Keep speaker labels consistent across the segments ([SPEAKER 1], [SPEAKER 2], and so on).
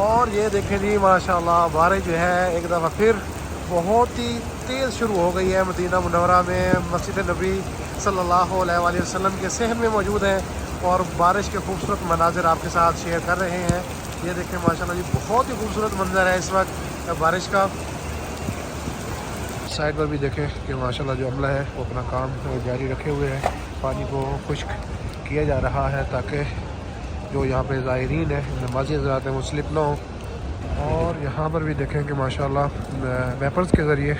[SPEAKER 1] اور یہ دیکھیں جی ماشاءاللہ بارش جو ہے ایک دفعہ پھر بہت ہی تیز شروع ہو گئی ہے مدینہ منورہ میں. مسجد نبی صلی اللہ علیہ وآلہ وسلم کے صحن میں موجود ہیں اور بارش کے خوبصورت مناظر آپ کے ساتھ شیئر کر رہے ہیں. یہ دیکھیں ماشاءاللہ جی بہت ہی خوبصورت منظر ہے اس وقت بارش کا. سائڈ پر بھی دیکھیں کہ ماشاءاللہ جو عملہ ہے وہ اپنا کام جاری رکھے ہوئے ہیں. پانی کو خشک کیا جا رہا ہے تاکہ جو یہاں پہ زائرین ہیں نمازی حضرات ہیں وہ سلپ نہ ہوں. اور یہاں پر بھی دیکھیں کہ ماشاءاللہ ویپرز کے ذریعے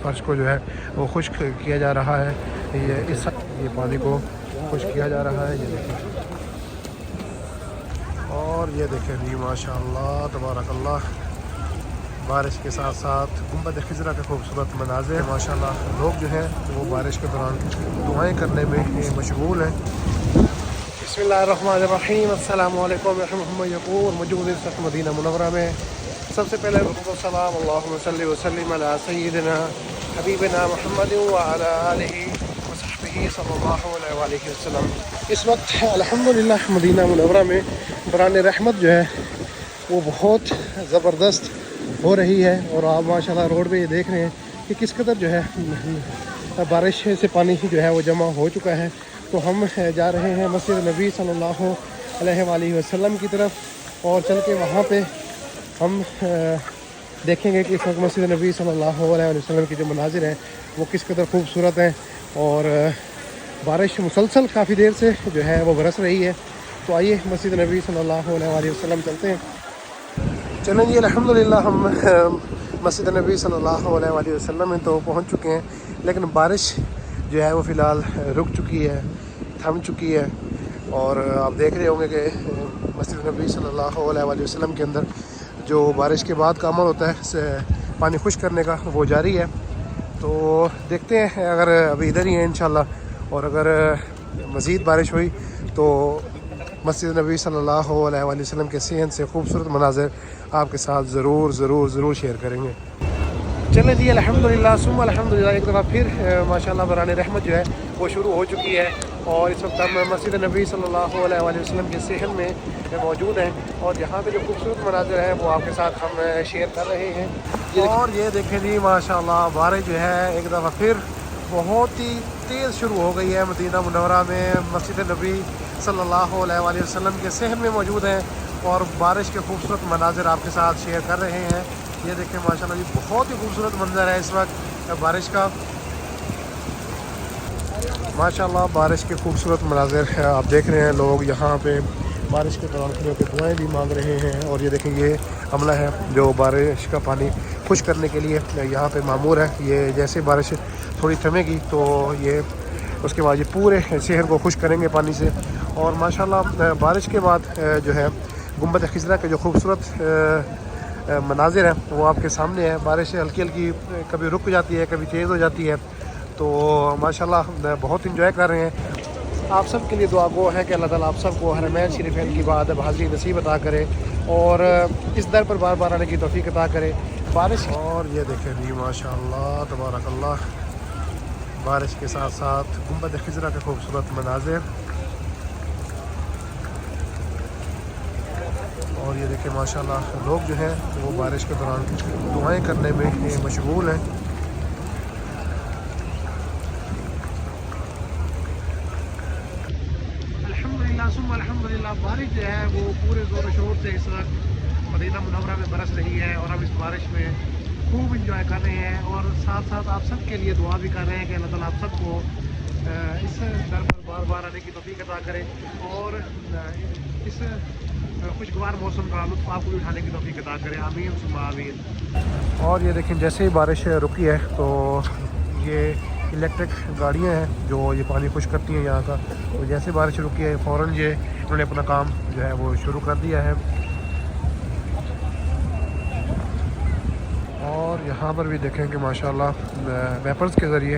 [SPEAKER 1] فرش کو جو ہے وہ خشک کیا جا رہا ہے. یہ پانی کو خشک کیا جا رہا ہے. یہ دیکھیں اور یہ دیکھیں جی ماشاءاللہ تبارک اللہ بارش کے ساتھ ساتھ گنبد خضرا کے خوبصورت مناظر. ماشاءاللہ لوگ جو ہیں وہ بارش کے دوران دعائیں کرنے میں مشغول ہیں. بسم اللہ الرحمن الرحیم. السلام علیکم محمد یقور موجود اس مدینہ منورہ میں. سب سے پہلے السلام اللہم صلی وسلم علی سیدنا حبیبنا محمد وعلی آلہ وصحبہ صلی اللہ علیہ وآلہ وسلم. اس وقت الحمدللہ مدینہ منورہ میں بران رحمت جو ہے وہ بہت زبردست ہو رہی ہے. اور آپ ماشاءاللہ روڈ پہ یہ دیکھ رہے ہیں کہ کس قدر جو ہے بارش سے پانی جو ہے وہ جمع ہو چکا ہے. تو ہم جا رہے ہیں مسجد نبی صلی اللہ علیہ وآلہ وسلم کی طرف اور چل کے وہاں پہ ہم دیکھیں گے کہ اس وقت مسجد نبی صلی اللہ علیہ وسلم کی جو مناظر ہیں وہ کس قدر خوبصورت ہیں. اور بارش مسلسل کافی دیر سے جو ہے وہ برس رہی ہے. تو آئیے مسجد نبی صلی اللہ علیہ وآلہ وسلم چلتے ہیں. چلیں جی الحمدللہ ہم مسجد نبی صلی اللہ علیہ وآلہ وسلم میں تو پہنچ چکے ہیں لیکن بارش جو ہے وہ فی الحال رک چکی ہے, تھم چکی ہے. اور آپ دیکھ رہے ہوں گے کہ مسجد نبی صلی اللہ علیہ وآلہ وسلم کے اندر جو بارش کے بعد کا عمل ہوتا ہے پانی خشک کرنے کا وہ جاری ہے. تو دیکھتے ہیں اگر ابھی ادھر ہی ہیں انشاءاللہ اور اگر مزید بارش ہوئی تو مسجد نبی صلی اللہ علیہ وآلہ وسلم کے صحن سے خوبصورت مناظر آپ کے ساتھ ضرور شیئر کریں گے. چلیں جی الحمدللہ ثم الحمدللہ ایک دفعہ پھر ماشاءاللہ بران رحمت جو ہے وہ شروع ہو چکی ہے. اور اس وقت ہم مسجد نبی صلی اللہ علیہ وآلہ وسلم کے صحن میں موجود ہیں اور یہاں پہ جو خوبصورت مناظر ہیں وہ آپ کے ساتھ ہم شیئر کر رہے ہیں. اور یہ دیکھیں جی ماشاءاللہ بارش جو ہے ایک دفعہ پھر بہت ہی تیز شروع ہو گئی ہے مدینہ منورہ میں. مسجد نبی صلی اللہ علیہ وآلہ وسلم کے صحن میں موجود ہیں اور بارش کے خوبصورت مناظر آپ کے ساتھ شیئر کر رہے ہیں. یہ دیکھیں ماشاءاللہ جی بہت ہی خوبصورت منظر ہے اس وقت بارش کا. ماشاءاللہ بارش کے خوبصورت مناظر آپ دیکھ رہے ہیں. لوگ یہاں پہ بارش کے دوران کھڑے ہو کے دعائیں بھی مانگ رہے ہیں. اور یہ دیکھیں یہ عملہ ہے جو بارش کا پانی خشک کرنے کے لیے یہاں پہ معمور ہے. یہ جیسے بارش تھوڑی تھمے گی تو یہ اس کے بعد یہ پورے شہر کو خشک کریں گے پانی سے. اور ماشاءاللہ بارش کے بعد جو ہے گنبد خضرا کے جو خوبصورت مناظر ہیں وہ آپ کے سامنے ہیں. بارش ہلکی ہلکی کبھی رک جاتی ہے کبھی تیز ہو جاتی ہے تو ماشاءاللہ بہت انجوائے کر رہے ہیں. آپ سب کے لیے دعا گو ہے کہ اللہ تعالیٰ آپ سب کو حرمین شریفین کی بادب حاضری نصیب عطا کرے اور اس در پر بار بار آنے کی توفیق عطا کرے. بارش اور یہ دیکھیں جی ماشاءاللہ تبارک اللہ بارش کے ساتھ ساتھ گنبد خضرا کے خوبصورت مناظر. اور یہ دیکھیں ماشاءاللہ لوگ جو ہیں وہ بارش کے دوران دعائیں کرنے میں مشغول ہیں. الحمدللہ ثم الحمدللہ بارش جو ہے وہ پورے زور و شور سے اس وقت مدینہ منورہ میں برس رہی ہے اور ہم اس بارش میں خوب انجوائے کر رہے ہیں. اور ساتھ ساتھ آپ سب کے لیے دعا بھی کر رہے ہیں کہ اللہ تعالیٰ آپ سب کو اس در پر بار بار آنے کی توفیق عطا کرے اور اس خوشگوار موسم کا لطف آپ کو بھی اٹھانے کی توفیق عطا کرے. آمین ثم آمین. اور یہ دیکھیں جیسے ہی بارش رکی ہے تو یہ الیکٹرک گاڑیاں ہیں جو یہ پانی خشک کرتی ہیں یہاں کا. تو جیسے بارش رکی ہے فوراً یہ انہوں نے اپنا کام جو ہے وہ شروع کر دیا ہے. اور یہاں پر بھی دیکھیں کہ ماشاءاللہ ویپرز کے ذریعے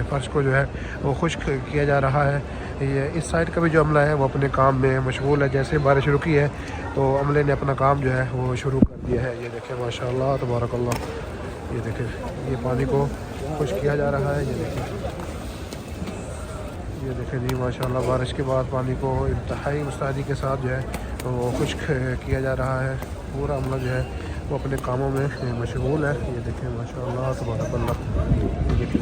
[SPEAKER 1] فرش کو جو ہے وہ خشک کیا جا رہا ہے. یہ اس سائڈ کا بھی جو عملہ ہے وہ اپنے کام میں مشغول ہے. جیسے بارش رکی ہے تو عملے نے اپنا کام جو ہے وہ شروع کر دیا ہے. یہ دیکھیں ماشاءاللہ تبارک اللہ یہ دیکھیں یہ پانی کو خشک کیا جا رہا ہے. یہ دیکھیں جی ماشاءاللہ بارش کے بعد پانی کو انتہائی مستعدی کے ساتھ جو ہے وہ خشک کیا جا رہا ہے. پورا عملہ جو ہے وہ اپنے کاموں میں مشغول ہے. یہ دیکھیں ماشاءاللہ تبارک اللہ. یہ دیکھیں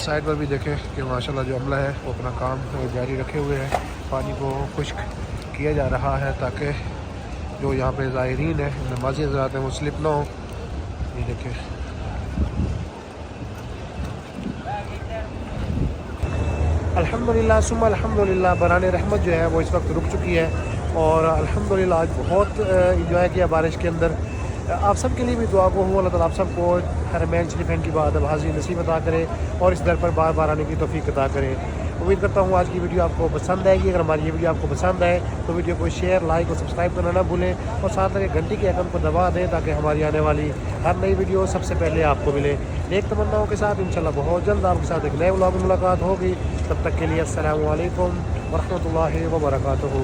[SPEAKER 1] سائڈ پر بھی دیکھیں کہ ماشاءاللہ جو عملہ ہے وہ اپنا کام جاری رکھے ہوئے ہے. پانی کو خشک کیا جا رہا ہے تاکہ جو یہاں پہ زائرین ہیں نمازی حضرات ہیں وہ سلپ نہ ہوں. یہ دیکھیں الحمدللہ ثم الحمدللہ بران رحمت جو ہے وہ اس وقت رک چکی ہے. اور الحمدللہ آج بہت انجوائے کیا بارش کے اندر. آپ سب کے لیے بھی دعا کو ہو اللہ تعالیٰ آپ سب کو حرمین شریفین کی بادب حاضری نصیب عطا کرے اور اس در پر بار بار آنے کی توفیق عطا کرے. امید کرتا ہوں آج کی ویڈیو آپ کو پسند آئے گی. اگر ہماری یہ ویڈیو آپ کو پسند آئے تو ویڈیو کو شیئر لائک اور سبسکرائب کرنا نہ بھولیں اور ساتھ لگے گھنٹی کے آئیکن کو دبا دیں تاکہ ہماری آنے والی ہر نئی ویڈیو سب سے پہلے آپ کو ملے. نیک تمناؤں کے ساتھ انشاءاللہ بہت جلد آپ کے ساتھ ایک نئے ولاگ میں ملاقات ہوگی. تب تک کے لیے السلام علیکم ورحمۃ اللہ وبرکاتہ.